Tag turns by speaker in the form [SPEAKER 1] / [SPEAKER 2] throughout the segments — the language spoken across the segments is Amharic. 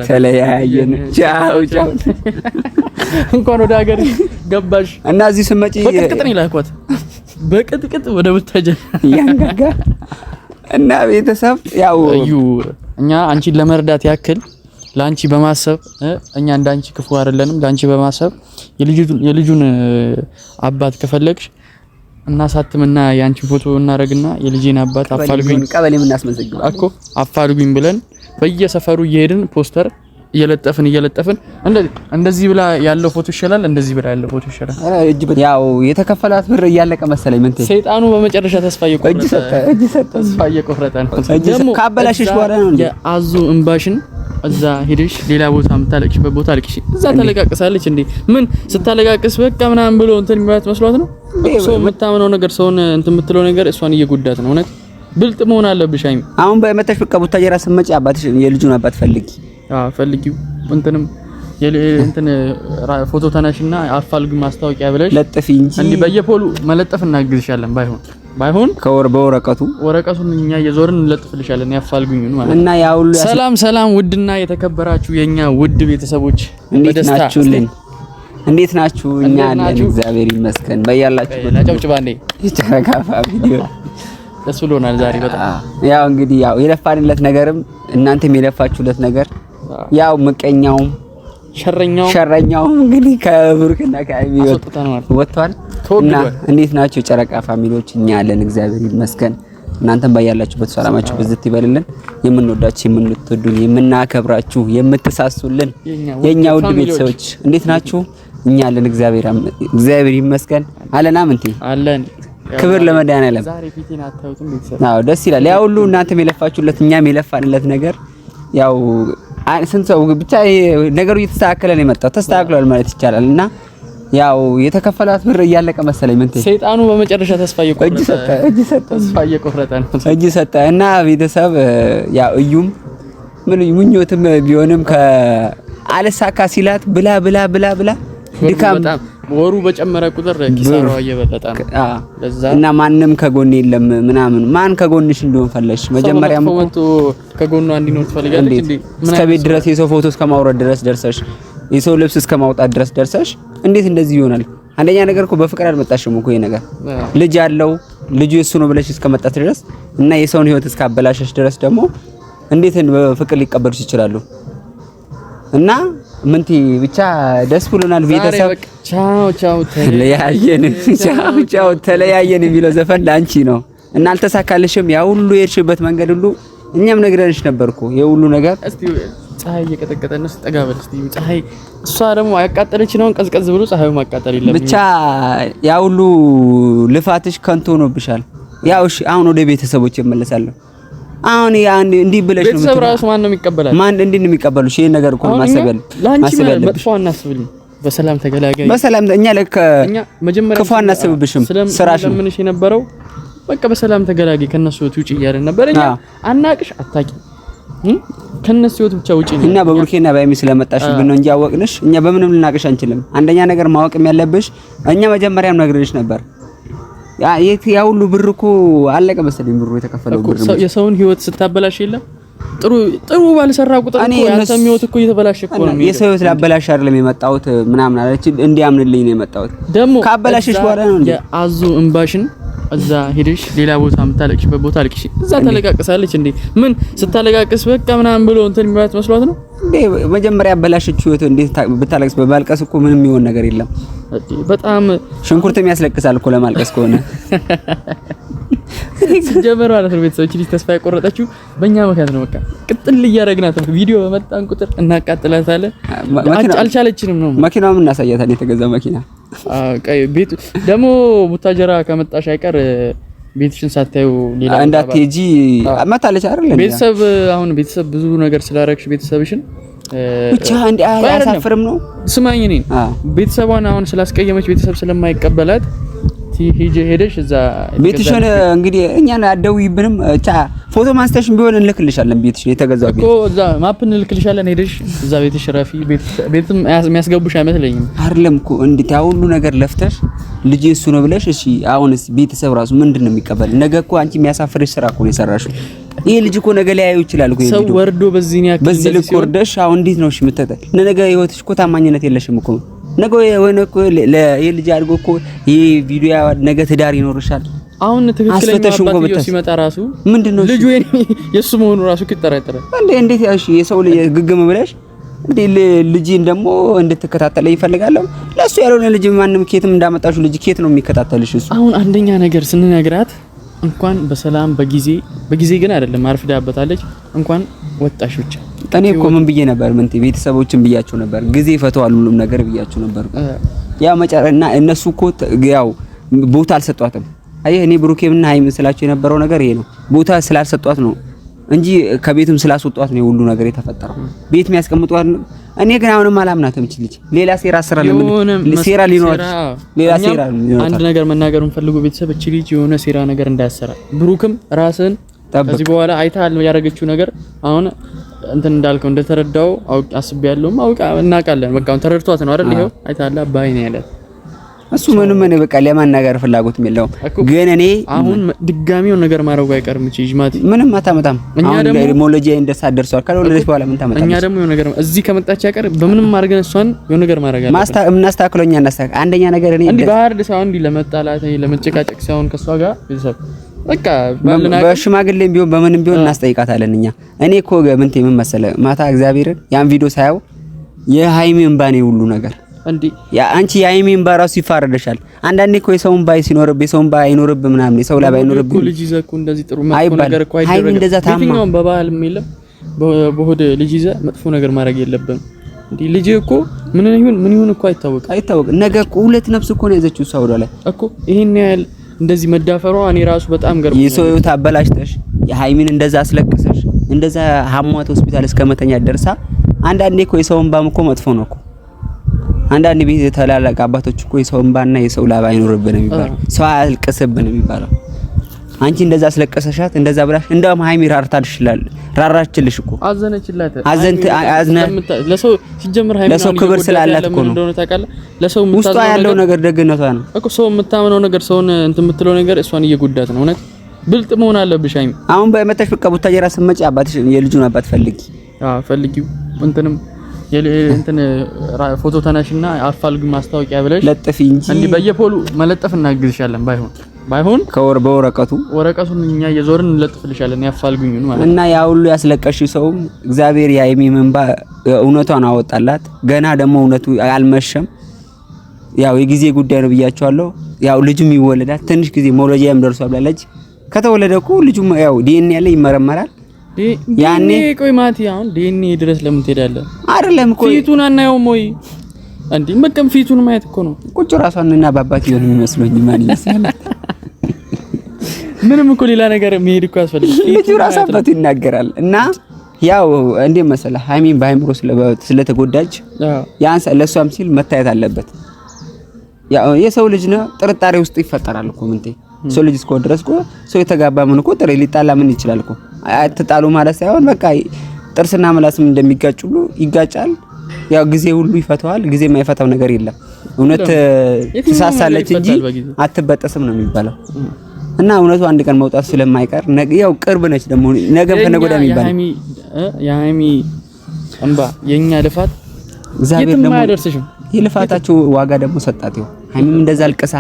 [SPEAKER 1] ተለያየን ቻው ቻው
[SPEAKER 2] እንኳን ወደ ሀገር ገባሽ
[SPEAKER 1] እና እዚህ ስመጪ
[SPEAKER 2] በቅጥቅጥ ነው ይላኳት በቅጥቅጥ ወደ ወታጀ
[SPEAKER 1] ያንጋጋ እና ቤተሰብ ያው
[SPEAKER 2] እኛ አንቺን ለመርዳት ያክል ላንቺ በማሰብ እኛ እንዳንቺ ክፉ አይደለንም ላንቺ በማሰብ የልጁን አባት ከፈለግሽ እናሳትምና ያንቺ ፎቶ እናረግና የልጄን አባት አፋልጉኝ
[SPEAKER 1] ቀበሌ ምን እናስመዘግባለን
[SPEAKER 2] እኮ አፋልጉኝ ብለን በየሰፈሩ እየሄድን ፖስተር እየለጠፍን እንደዚህ ብላ ያለው ፎቶ ይሻላል እንደዚህ ብላ ያለው ፎቶ ይሻላል
[SPEAKER 1] ያው የተከፈላት ብር እያለቀ መሰለኝ ምን ትይ
[SPEAKER 2] ሰይጣኑ በመጨረሻ ተስፋ እየቆረጠ ነው
[SPEAKER 1] ደግሞ ካበላሽሽ በኋላ ነው
[SPEAKER 2] የአዙ እንባሽን እዛ ሄደሽ ሌላ ቦታ የምታለቅሽበት ቦታ አልቅሽ እዛ ተለቃቀሳለች እንዴ ምን ስታለቃቀስ በቃ ምናምን ብሎ እንትን የሚባት መስሏት ነው ሰው የምታምነው ነገር ሰውን እንትን የምትለው ነገር እሷን እየጎዳት ነው እውነት ብልጥ መሆን አለብሽ አይሚ
[SPEAKER 1] አሁን በመጣሽ በቃ ቡታጀራ ስመጪ አባትሽ የልጁን አባት ፈልጊ
[SPEAKER 2] ፈልጊው እንትንም እንትን ፎቶ ተነሽና አፋልጉኝ ማስታወቂያ ብለሽ
[SPEAKER 1] ለጥፊ እንጂ
[SPEAKER 2] እንዴ በየፖሉ መለጠፍ እናግዝሻለን ባይሆን ወረቀቱን እኛ እየዞርን እንለጥፍልሻለን ያፋልጉኝን ማለት
[SPEAKER 1] እና ያው ሁሉ
[SPEAKER 2] ሰላም ውድና የተከበራችሁ የኛ ውድ ቤተሰቦች
[SPEAKER 1] እንዴት ናችሁ እኛ አለን እግዚአብሔር ይመስገን በያላችሁ
[SPEAKER 2] ለጨብጭባንዴ
[SPEAKER 1] ይተረጋፋ ቪዲዮ
[SPEAKER 2] ደስ ብሎናል ዛሬ በጣም
[SPEAKER 1] ያው እንግዲህ ያው የለፋንለት ነገርም እናንተም የለፋችሁለት ነገር ያው ምቀኛውም ሸረኛው እንግዲህ ከብሩክና ከአይሚ ወጥቷል እና እንዴት ናችሁ ጨረቃ ፋሚሊዎች እኛ አለን እግዚአብሔር ይመስገን እናንተም ባያላችሁበት ሰላማችሁ ብዝት ይበልልን የምንወዳችሁ የምንወዱን የምናከብራችሁ የምትሳሱልን የኛ ውድ ቤተሰቦች እንዴት ናችሁ እኛ አለን እግዚአብሔር ይመስገን አለና ምንቴ
[SPEAKER 2] አለን
[SPEAKER 1] ክብር ለመድኃኒዓለም
[SPEAKER 2] ዛሬ ፊቴን አታዩትም ቤተሰብ
[SPEAKER 1] አዎ ደስ ይላል ያው ሁሉ እናንተም የለፋችሁለት እኛም የለፋንለት ነገር ያው ስንት ሰው ብቻ ነገሩ እየተስተካከለ ነው የመጣው ተስተካክሏል ማለት ይቻላል እና ያው የተከፈላት ብር እያለቀ መሰለኝ ምን ትይ
[SPEAKER 2] ሰይጣኑ በመጨረሻ ተስፋ እየቆረጠ ነው
[SPEAKER 1] እጅ ሰጠ እና ቤተሰብ ያው እዩም ምን ምኞትም ቢሆንም ከአለሳካ ሲላት ብላ ድካም
[SPEAKER 2] ወሩ በጨመረ ቁጥር ኪሳራው እየበለጠ ነው ለዛ
[SPEAKER 1] እና ማንንም ከጎን የለም ምናምን ማን ከጎንሽ እንደሆነ ፈለሽ መጀመሪያም
[SPEAKER 2] ፎቶ ከጎኗ እንዲኖር ትፈልጋለች እንዴ
[SPEAKER 1] እስከ ቤት ድረስ የሰው ፎቶ እስከማውረድ ድረስ ደርሰሽ የሰው ልብስ እስከማውጣት ድረስ ደርሰሽ እንዴት እንደዚህ ይሆናል አንደኛ ነገር እኮ በፍቅር አልመጣሽም እኮ ይሄ ነገር ልጅ ያለው ልጅ እሱ ነው ብለሽ እስከመጣት ድረስ እና የሰውን ህይወት እስካበላሸሽ ድረስ ደግሞ እንዴት በፍቅር ሊቀበሉሽ ይችላሉ እና ምንቲ ብቻ ደስ ብሎናል ቤተሰብ
[SPEAKER 2] ቻው
[SPEAKER 1] ተለያየን የሚለው ዘፈን ላንቺ ነው እና አልተሳካልሽም ያ ሁሉ የሄድሽበት መንገድ ሁሉ እኛም ነግረንሽ ነበርኩ የሁሉ ነገር
[SPEAKER 2] እስቲ ፀሐይ እየቀጠቀጠን ነው ተጋበል እስቲ ፀሐይ እሷ ደግሞ ያቃጠለች ነው ቀዝቀዝ ብሎ ፀሐዩ ማቃጠል የለም
[SPEAKER 1] ብቻ ያ ሁሉ ልፋትሽ ከንቱ ሆኖብሻል ያው እሺ አሁን ወደ ቤተሰቦች እመለሳለሁ አሁን ያን እንዲህ ብለሽ ነው
[SPEAKER 2] ቤተሰብ ራሱ ማን ነው የሚቀበላል
[SPEAKER 1] ማን እንዴ ነው የሚቀበሉሽ ይሄን ነገር እኮ ማሰበል
[SPEAKER 2] መጥፎ አናስብልኝ በሰላም ተገላጋይ
[SPEAKER 1] በሰላም እኛ መጀመሪያ ክፉ አናስብብሽም ስራሽ ምንሽ
[SPEAKER 2] የነበረው በቃ በሰላም ተገላጋይ ከነሱ ውጪ እያለን ነበር እኛ አናቅሽ አታቂ ከነሱ ህይወት ብቻ ውጪ ነው
[SPEAKER 1] እና በቡርኬና ባይሚ ስለመጣሽብን ነው እንጂ አወቅንሽ እኛ በምንም ልናቅሽ አንችልም አንደኛ ነገር ማወቅም ያለብሽ እኛ መጀመሪያም ነግሬሽ ነበር ያ ሁሉ ብር እኮ አለቀ መሰለኝ ብሩ የተከፈለው ብር
[SPEAKER 2] የሰውን ህይወት ስታበላሽ የለም ጥሩ ባልሰራ ቁጥር እኮ ያንተም ህይወት እኮ እየተበላሸ እኮ ነው
[SPEAKER 1] የሰው ህይወት ላበላሽ አይደለም የመጣሁት ምናምን አለች እንዲያምንልኝ ነው የመጣሁት
[SPEAKER 2] ደግሞ
[SPEAKER 1] ካበላሽሽ በኋላ ነው እንዴ
[SPEAKER 2] የአዙ እንባሽን እዛ ሄደሽ ሌላ ቦታ የምታለቅሽበት ቦታ አልቅሽ እዛ ተለቃቀሳለች እንዴ ምን ስታለቃቀስ በቃ ምናምን ብሎ እንትን የሚባት መስሏት ነው
[SPEAKER 1] እንዴ መጀመሪያ ያበላሽችው ህይወት እንዴት ብታለቅስ በማልቀስ እኮ ምንም የሚሆን ነገር የለም
[SPEAKER 2] በጣም
[SPEAKER 1] ሽንኩርትም ያስለቅሳል እኮ ለማልቀስ ከሆነ
[SPEAKER 2] ጀመረ ማለት ነው ቤተሰቦች ልጅ ተስፋ የቆረጠችው በእኛ ምክንያት ነው በቃ ቅጥል እያደረግናት ቪዲዮ በመጣን ቁጥር እናቃጥላታለን አልቻለችንም ነው
[SPEAKER 1] መኪናውም እናሳያታለን የተገዛ መኪና
[SPEAKER 2] ቤቱ ደግሞ ቡታጀራ ከመጣሽ አይቀር ቤትሽን ሳታዩ ሌላ
[SPEAKER 1] እንዳትሄጂ አመታለች አይደል
[SPEAKER 2] ቤተሰብ ብዙ ነገር ስላረክሽ ቤተሰብሽን
[SPEAKER 1] ብቻ እንዴ አያሳፍርም ነው
[SPEAKER 2] ስማኝ እኔን ቤተሰቧን አሁን ስላስቀየመች ቤተሰብ ስለማይቀበላት ሄደሽ እዛ
[SPEAKER 1] ቤትሽን እንግዲህ እኛን አደውይብንም ብቻ ፎቶ ማንስተሽን ቢሆን እንልክልሻለን ቤትሽን የተገዛው ቤት
[SPEAKER 2] እኮ እዛ ማፕ እንልክልሻለን ሄደሽ እዛ ቤትሽ ረፊ ቤትም የሚያስገቡሽ አይመስለኝም
[SPEAKER 1] አይደለም እኮ እንዴት ያ ሁሉ ነገር ለፍተሽ ልጅ እሱ ነው ብለሽ እሺ አሁንስ ቤተሰብ ራሱ ምንድነው የሚቀበል ነገ እኮ አንቺ የሚያሳፍርሽ ስራ እኮ ነው የሰራሽው ይሄ ልጅ እኮ ነገ ሊያዩ ይችላል እኮ
[SPEAKER 2] ሰው ወርዶ በዚህ ያክል
[SPEAKER 1] በዚህ ልክ ወርደሽ አሁን እንዴት ነው እሺ የምትጠጣ? ነገ ህይወትሽ እኮ ታማኝነት የለሽም እኮ ነገ የሆነ እኮ ይሄ ልጅ አድርጎ እኮ ይሄ ቪዲዮ ነገ ትዳር ይኖርሻል።
[SPEAKER 2] አሁን ትክክለኛ አባትዮ ሲመጣ ራሱ ምንድነው ልጁ የሱ መሆኑ ራሱ ይጠራጠራል
[SPEAKER 1] እንዴት ያሽ የሰው ልጅ ግግም ብለሽ እንዴ ልጅን ደግሞ እንድትከታተለ ይፈልጋለሁ። ለሱ ያልሆነ ልጅ ማንንም ኬትም እንዳመጣሹ ልጅ ኬት ነው የሚከታተልሽ እሱ።
[SPEAKER 2] አሁን አንደኛ ነገር ስንነግራት እንኳን በሰላም በጊዜ ግን አይደለም አርፍዳበታለች። እንኳን ወጣሽ ብቻ
[SPEAKER 1] እኔ እኮ ምን ብዬ ነበር ቤተሰቦችን ብያቸው ነበር ጊዜ ፈተዋል ሁሉም ነገር ብያቸው ነበር። ያው መጨረሻና እነሱ እኮ ያው ቦታ አልሰጧትም። አይ እኔ ብሩኬምና ሃይሚ ስላቸው የነበረው ነገር ይሄ ነው። ቦታ ስላልሰጧት ነው እንጂ ከቤቱም ስላስወጧት ነው ሁሉ ነገር የተፈጠረው። ቤት የሚያስቀምጧት እኔ ግን አሁንም አላምናትም። ልጅ ሌላ ሴራ ሴራ ሊኖር ሌላ ሴራ ሊኖር
[SPEAKER 2] አንድ ነገር መናገሩን ፈልጉ ቤተሰብ እቺ ልጅ የሆነ ሴራ ነገር እንዳያሰራ ብሩክም ራስን ከዚህ በኋላ አይታል ያደረገችው ነገር አሁን እንትን እንዳልከው እንደተረዳው አስቤያለሁም አውቃ እናውቃለን። በቃ አሁን ተረድቷት ነው አይደል? ይሄው አይታል አባይ ነው ያለ
[SPEAKER 1] እሱ ምንም እኔ በቃ ለማናገር ፍላጎትም የለውም። ግን እኔ
[SPEAKER 2] አሁን ድጋሚው ነገር ማረጉ አይቀርም እቺ ጅማት
[SPEAKER 1] ምንም አታመጣም። አሁን ሞሎጂ እንደሳደርሷል ካልወለደች በኋላ ምን ታመጣለች?
[SPEAKER 2] እኛ ደግሞ የሆነ ነገር እዚህ ከመጣች ያቀር በምንም ማድረግ እሷን የሆነ ነገር ማድረግ አለ
[SPEAKER 1] እናስተካክለኛ እናስተካክል። አንደኛ ነገር እኔ
[SPEAKER 2] እንዴ ባህር ሳይሆን እንዲ ለመጣላት ለመጨቃጨቅ ሳይሆን ከሷ ጋር ቤተሰብ በቃ
[SPEAKER 1] በሽማግሌም ቢሆን በምንም ቢሆን እናስጠይቃታለን እኛ። እኔ እኮ ምን መሰለ ማታ እግዚአብሔርን ያን ቪዲዮ ሳይው የሃይሚ እንባኔ ሁሉ ነገር
[SPEAKER 2] እንዴ
[SPEAKER 1] ያ አንቺ የሃይሚን ባራሱ ይፋረደሻል። አንዳንዴ እኮ የሰውን ባይ ሲኖርብ የሰውን ባይ አይኖርብ ምናምን የሰው ላይ ባይኖርብ
[SPEAKER 2] ልጅ ይዘኩ እንደዚህ ጥሩ መጥፎ ነገር እኮ አይደረግም። ሃይሚ እንደዛ ታማ በባህልም የለም በሆድ ልጅ ይዘ መጥፎ ነገር ማድረግ የለብም። እንዴ ልጅ እኮ ምን ይሁን እኮ አይታወቅም። ነገ እኮ ሁለት ነፍስ እኮ ነው ያዘችው ሰው ላይ እኮ ይሄን ያህል እንደዚህ መዳፈሯ እኔ ራሱ በጣም ገርሞ
[SPEAKER 1] የሰው ህይወት አበላሽተሽ የሃይሚን እንደዛ አስለቅሰሽ እንደዛ ሀሟት ሆስፒታል እስከመተኛ ደርሳ አንዳንዴ እኮ የሰውን ባም እኮ መጥፎ ነው እኮ አንዳንድ ቤት ተላላቅ አባቶች እኮ የሰው እንባና የሰው ላብ አይኖርብን የሚባለው ሰው አልቀሰብን የሚባለው አንቺ እንደዛ አስለቀሰሻት እንደዛ ብላሽ እንደውም ሃይሚ ራራችልሽ እኮ አዘነ
[SPEAKER 2] ለሰው ሲጀምር ሃይሚ
[SPEAKER 1] ለሰው ክብር ስላላት እኮ ነው
[SPEAKER 2] ለሰው
[SPEAKER 1] ውስጧ ያለው ነገር ደግነቷ ነው
[SPEAKER 2] እኮ ሰው የምታምነው ነገር ሰውን እንትን የምትለው ነገር እሷን እየጎዳት ነው። እውነት ብልጥ መሆን አለብሽ ሃይሚ።
[SPEAKER 1] አሁን በመጣሽ በቃ ቡታጀራ ስመጪ አባትሽ የልጁን አባት ፈልጊው እንትንም እንትን ፎቶ ተነሽና አፋልግ ማስታወቂያ ብለሽ ለጥፊ እንጂ
[SPEAKER 2] እንዴ በየፖሉ መለጠፍ እናግዝሻለን። ባይሆን ወረቀቱን እኛ እየዞርን እንለጥፍልሻለን ያፋልጉኝ ማለት
[SPEAKER 1] እና ያ ሁሉ ያስለቀሽው ሰውም እግዚአብሔር የሃይሚ እንባ እውነቷን አወጣላት። ገና ደግሞ እውነቱ አልመሸም። ያው የጊዜ ጉዳይ ነው ብያቸዋለሁ። ያው ልጁም ይወለዳል። ትንሽ ጊዜ ሞሎጂያም ደርሷል ብላለች። ከተወለደ እኮ ልጁም ያው ዲኤንኤ ያለ ይመረመራል።
[SPEAKER 2] ያኔ ቆይ ማቲ አሁን ዲኤንኤ ድረስ ለምን ትሄዳለህ?
[SPEAKER 1] አይደለም እኮ
[SPEAKER 2] ፊቱን አናየውም ወይ እንዴ? መቀም ፊቱን ማየት እኮ ነው።
[SPEAKER 1] ቁጭ ራሷንና ባባት ይሆን የሚመስለኝ ማን ይመስላል?
[SPEAKER 2] ምንም እኮ ሌላ ነገር መሄድ እኮ ያስፈልጋል።
[SPEAKER 1] ልጁ ራሳበት ይናገራል። እና ያው እንዴ መሰለህ ሃይሚን በአይምሮ ስለተጎዳች ያንስ ለሷም ሲል መታየት አለበት። ያው የሰው ልጅ ነው ጥርጣሬ ውስጥ ይፈጠራል እኮ ምንቴ ሰው ልጅ እስከ ድረስ እኮ ሰው የተጋባ ምን እኮ ጥሬ ሊጣላ ምን ይችላል እኮ አትጣሉ ማለት ሳይሆን በቃ ጥርስና ምላስም እንደሚጋጭ ሁሉ ይጋጫል። ያው ጊዜ ሁሉ ይፈታዋል። ጊዜ የማይፈታው ነገር የለም። እውነት ትሳሳለች እንጂ አትበጠስም ነው የሚባለው። እና እውነቱ አንድ ቀን መውጣት ስለማይቀር ያው ቅርብ ነች ደግሞ ነገም ከነገ ወዲያ የሚባል
[SPEAKER 2] የሃይሚ እንባ የኛ ልፋት
[SPEAKER 1] እግዚአብሔር ደግሞ የልፋታቸው ዋጋ ደግሞ ሰጣት። ይኸው ሃይሚም እንደዛ አልቀሳ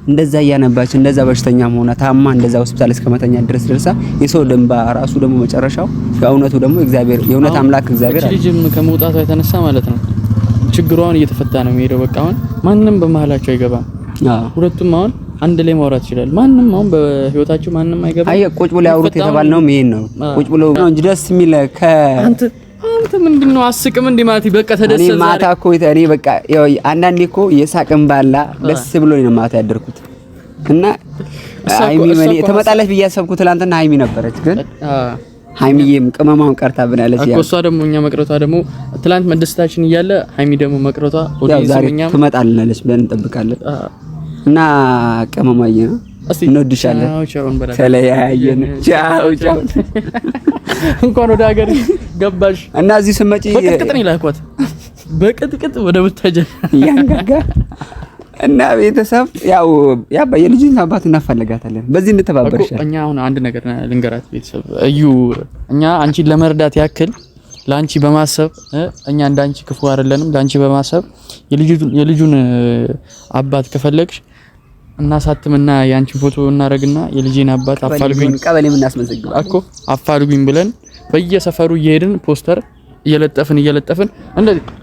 [SPEAKER 1] እንደዛ ያነባች እንደዛ በሽተኛ ሆና ታማ እንደዛ ሆስፒታል እስከመተኛ ድረስ ደርሳ የሰው ደንባ ራሱ ደግሞ መጨረሻው ያውነቱ ደግሞ እግዚአብሔር የእውነት አምላክ እግዚአብሔር
[SPEAKER 2] ልጅም ከመውጣቷ የተነሳ ማለት ነው ችግሯን እየተፈታ ነው የሚሄደው። በቃ አሁን ማንንም በመሃላቸው አይገባም። ሁለቱም አሁን አንድ ላይ ማውራት ይችላል። ማንንም አሁን በህይወታቸው ማንንም አይገባም።
[SPEAKER 1] አይ ቁጭ ብለው ያውሩት የተባልነው ይሄን ነው። ቁጭ ብለው ነው እንጂ ደስ የሚል
[SPEAKER 2] አንተ ምንድነው አስቅም እንዴ ማቲ በቃ ተደሰተ።
[SPEAKER 1] እኔ ማታ እኮ እኔ በቃ ያው አንዳንዴ እኮ የሳቅም ባላ ደስ ብሎኝ ነው ማታ ያደርኩት። እና ሃይሚ ማን ተመጣለች ብዬ ያሰብኩት ትላንትና ሃይሚ ነበረች። ግን ሃይሚዬም ቅመማውን ቀርታብናለች።
[SPEAKER 2] ያው እሷ ደግሞ እኛ መቅረቷ ደግሞ ትላንት መደሰታችን እያለ ሃይሚ ደግሞ መቅረቷ
[SPEAKER 1] ኦዲየንስኛ ትመጣልናለች ብለን እንጠብቃለን። እና ቅመማዬ ነው እንወድሻለን። ተለያየን። ቻው ቻው።
[SPEAKER 2] እንኳን ወደ ሀገር ገባሽ
[SPEAKER 1] እና እዚህ ስመጪ
[SPEAKER 2] በቅጥቅጥ ነው ይላኳት። በቅጥቅጥ ወደ ወታጀ
[SPEAKER 1] ያንጋጋ እና ቤተሰብ ያው የልጅን አባት እናፈልጋታለን። በዚህ እንተባበርሻለን።
[SPEAKER 2] እኛ አሁን አንድ ነገር ልንገራት ቤተሰብ እዩ፣ እኛ አንቺን ለመርዳት ያክል ላንቺ በማሰብ እኛ እንዳንቺ ክፉ አይደለንም። ላንቺ በማሰብ የልጁን አባት ከፈለግሽ እናሳትምና ያንቺን ፎቶ እናረግና የልጄን አባት አፋልጉኝ
[SPEAKER 1] ቀበሌ ምን እናስመዘግባ
[SPEAKER 2] እኮ አፋልጉኝ ብለን በየሰፈሩ እየሄድን ፖስተር እየለጠፍን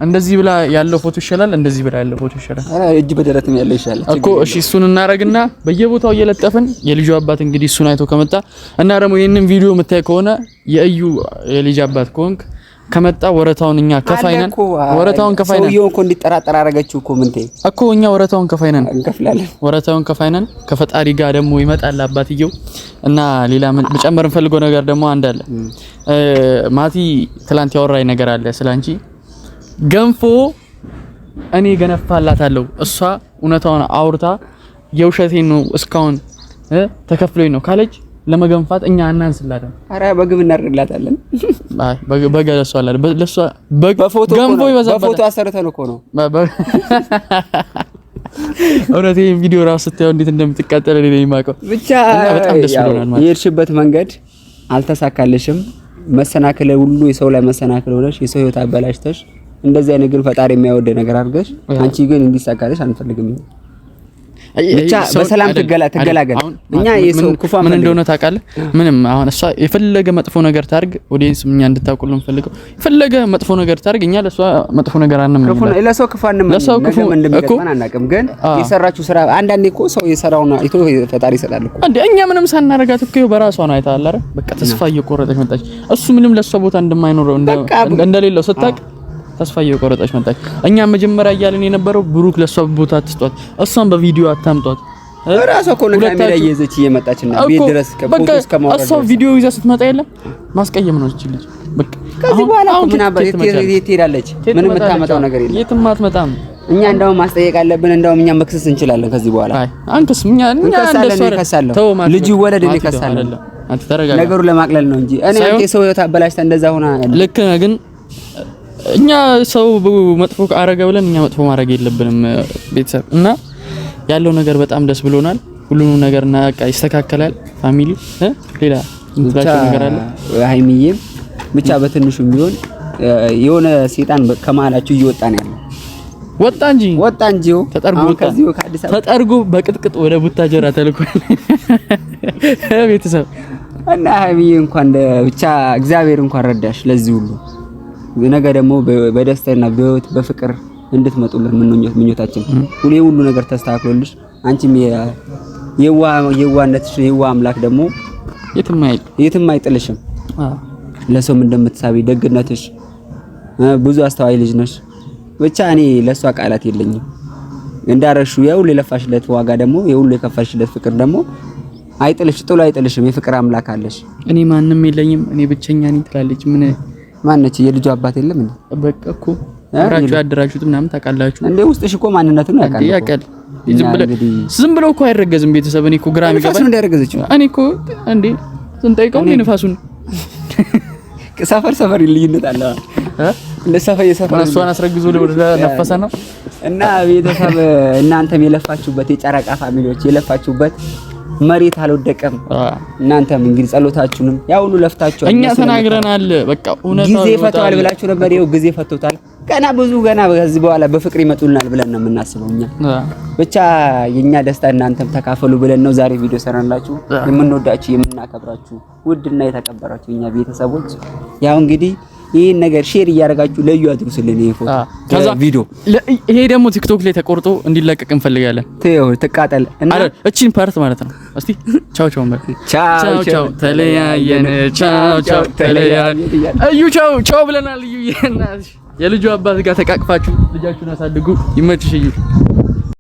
[SPEAKER 2] እንደዚህ ብላ ያለው ፎቶ ይሻላል፣ እንደዚህ ብላ ያለው ፎቶ ይሻላል፣
[SPEAKER 1] እጅ በደረትም ያለው ይሻላል
[SPEAKER 2] እኮ። እሺ እሱን እናረግና በየቦታው እየለጠፍን የልጁ አባት እንግዲህ እሱን አይቶ ከመጣ እና ደግሞ ይሄንን ቪዲዮ የምታይ ከሆነ የእዩ የልጅ አባት ከሆንክ ከመጣ ወረታውን እኛ ከፋይናን ወረታውን ከፋይናን
[SPEAKER 1] ሰውየው እኮ እንዲጠራጠር አረጋችሁ እኮ ምንቴ እኮ
[SPEAKER 2] እኛ ወረታውን ከፋይናን
[SPEAKER 1] እንከፍላለን።
[SPEAKER 2] ወረታውን ከፋይናን ከፈጣሪ ጋር ደግሞ ይመጣል አባትየው። እና ሌላ ምን መጨመር እንፈልገው ነገር ደግሞ አንድ አለ። ማቲ ትላንት ያወራኝ ነገር አለ ስላንቺ ገንፎ እኔ ገነፋላታለሁ። እሷ እውነታውን አውርታ የውሸቴን ነው እስካሁን ተከፍሎኝ ነው ካለች ለመገንፋት እኛ እናንስላለን።
[SPEAKER 1] አረ በግብ እናደርግላታለን።
[SPEAKER 2] አይ በግ ለሷ አለ ለሷ በግ ገንፎ ይበዛበታል።
[SPEAKER 1] በፎቶ አሰርተን እኮ ነው።
[SPEAKER 2] እውነት ይሄን ቪዲዮ ራሱ ስታየው እንዴት እንደምትቃጠል እኔ ነኝ የማውቀው።
[SPEAKER 1] ብቻ
[SPEAKER 2] በጣም ደስ ብሎናል ማለት
[SPEAKER 1] የሄድሽበት መንገድ አልተሳካልሽም። መሰናክለ ሁሉ የሰው ላይ መሰናክለ ሆነሽ የሰው ህይወት አበላሽተሽ እንደዚህ አይነት ግን ፈጣሪ የሚያወደ ነገር አድርገሽ አንቺ ግን እንዲሳካልሽ አንፈልግም። ብቻ በሰላም ትገላገል። እኛ የሰው ክፉ ምን
[SPEAKER 2] እንደሆነ ታውቃለህ? ምንም አሁን እሷ የፈለገ መጥፎ ነገር ታርግ፣ ኦዲየንስ እኛ እንድታውቁልን ፈልገው የፈለገ መጥፎ ነገር ታርግ፣ እኛ ለሷ መጥፎ ነገር አንመኝም።
[SPEAKER 1] ለሰው ክፉ አንመኝም። ለሰው ክፉ እንደሚገባን አናውቅም። ግን የሰራችሁ ስራ አንዳንዴ እኮ ሰው የሰራውን አይቶ ፈጣሪ ይሰጣል እኮ። አንዴ እኛ ምንም ሳናረጋት እኮ በራሷ ነው አይታል አይደል? በቃ ተስፋ እየቆረጠች መጣች። እሱ ምንም ለሷ ቦታ እንደማይኖረው እንደሌለው ስታውቅ ተስፋ እየቆረጠች መጣች። እኛ መጀመሪያ እያልን የነበረው ብሩክ ለሷ ቦታ አትስጧት፣ እሷን በቪዲዮ አታምጧት። ራሷ እኮ ለካሜራ እየይዘች እየመጣችና ቤት ድረስ ከፎቶስ ከማውረድ
[SPEAKER 2] እሷ ቪዲዮ ይዛ ስትመጣ የለም ማስቀየም ነው እቺ ልጅ። በቃ
[SPEAKER 1] ከዚህ በኋላ ምን አባይ ትሄዳለች? ምንም የምታመጣው ነገር የለም።
[SPEAKER 2] የትም አትመጣም።
[SPEAKER 1] እኛ እንደውም ማስጠየቅ አለብን። እንደውም እኛ መክሰስ እንችላለን ከዚህ በኋላ።
[SPEAKER 2] አይ አንተስ እኛ
[SPEAKER 1] እንደሰው ልጅ ወለድ እኔ ከሳለሁ።
[SPEAKER 2] አንተ ተረጋጋ።
[SPEAKER 1] ነገሩን ለማቅለል ነው እንጂ እኔ አንተ ሰው ህይወት አበላሽታ እንደዛ ሆና
[SPEAKER 2] ልክ ነህ ግን እኛ ሰው መጥፎ አረገ ብለን እኛ መጥፎ ማድረግ የለብንም ቤተሰብ። እና ያለው ነገር በጣም ደስ ብሎናል። ሁሉንም ነገር እና በቃ ይስተካከላል። ፋሚሊ ሌላ እንትላችሁ ነገር አለ።
[SPEAKER 1] ሃይሚዬም ብቻ በትንሹም ቢሆን የሆነ ሰይጣን ከመሀላችሁ እየወጣ ነው ያለው። ወጣ እንጂ ተጠርጎ በቅጥቅጥ ወደ ቡታጀራ ተልኳል ቤተሰብ። እና ሃይሚዬ እንኳን ብቻ እግዚአብሔር እንኳን ረዳሽ ለዚህ ሁሉ ነገ ደግሞ በደስታና በህይወት በፍቅር እንድትመጡልን ምኞታችን ሁሉ ነገር ተስተካክሎልሽ አንቺም የዋህነትሽ የዋህ አምላክ ደግሞ የትም አይጥልሽም። ለሰውም እንደምትሳቢ ደግነትሽ ብዙ አስተዋይ ልጅ ነሽ። ብቻ እኔ ለሷ ቃላት የለኝም። እንዳረሹ የሁሉ የለፋሽለት ዋጋ ደግሞ የሁሉ የከፋሽለት ፍቅር ደግሞ ጥሎ አይጥልሽም። የፍቅር አምላክ አለሽ።
[SPEAKER 2] እኔ ማንም የለኝም እኔ ብቸኛ ነኝ ትላለች። ምን
[SPEAKER 1] ማነች? የልጁ አባት የለም እንዴ?
[SPEAKER 2] በቃ እኮ አብራችሁ ያደራችሁት ምናምን ታውቃላችሁ
[SPEAKER 1] እንዴ? ውስጥሽ እኮ ማንነቱን ያውቃል።
[SPEAKER 2] ዝም ብሎ እኮ አይረገዝም ቤተሰብ። እኔ እኮ ግራም ይገባል።
[SPEAKER 1] ንፋሱን እንዳይረገዘችው
[SPEAKER 2] እኔ እኮ እንዴ ስንጠይቀው ነው ንፋሱን
[SPEAKER 1] ሰፈር ልዩነት አለ ለሰፈር የሰፈር
[SPEAKER 2] እሷን አስረግዞ ወደ ነፈሰ ነው።
[SPEAKER 1] እና ቤተሰብ እናንተም የለፋችሁበት የጨረቃ ፋሚሊዎች የለፋችሁበት መሬት አልወደቀም። እናንተም እንግዲህ ጸሎታችሁንም ያው ሁሉ ለፍታችሁ
[SPEAKER 2] እኛ ተናግረናል። በቃ እውነታው
[SPEAKER 1] ጊዜ ፈቷል ብላችሁ ነበር። ይኸው ጊዜ ፈቶታል። ገና ብዙ ከዚህ በኋላ በፍቅር ይመጡልናል ብለን ነው የምናስበው እኛ። ብቻ የኛ ደስታ እናንተም ተካፈሉ ብለን ነው ዛሬ ቪዲዮ ሰራንላችሁ። የምንወዳችሁ የምናከብራችሁ ውድና የተከበራችሁ እኛ ቤተሰቦች ያው እንግዲህ ይሄን ነገር ሼር እያደረጋችሁ ለዩ አድርሱልን። ይሄ ፎቶ ከዛ ቪዲዮ
[SPEAKER 2] ይሄ ደግሞ ቲክቶክ ላይ ተቆርጦ እንዲለቀቅ እንፈልጋለን።
[SPEAKER 1] ተቃጠል እና
[SPEAKER 2] እቺን ፓርት ማለት ነው። እስቲ ቻው ቻው ማለት ቻው ተለያየን፣ ቻው ተለያየን፣ እዩ ቻው ብለናል። እዩ የልጁ አባት ጋር ተቃቅፋችሁ ልጃችሁን አሳድጉ። ይመችሽ እዩ።